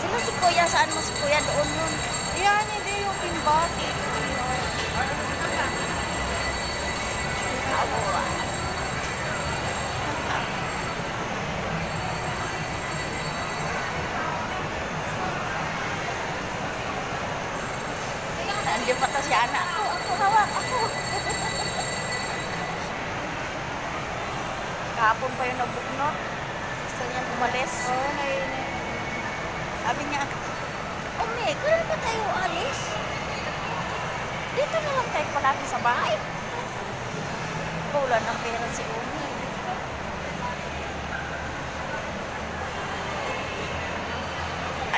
Sino si Kuya? Saan mo si Kuya? Doon yun. Yan, hindi yung kimbot. Awa. Nandiyan pa to si anak. Ako, hawak. Ako. Kahapon pa yung nabuknot. Gusto niya umalis. Oo, naiinit. Sabi niya, Umi, kailan ba tayo alis? Dito na lang tayo palagi sa bahay. Wala ng pera si Umi.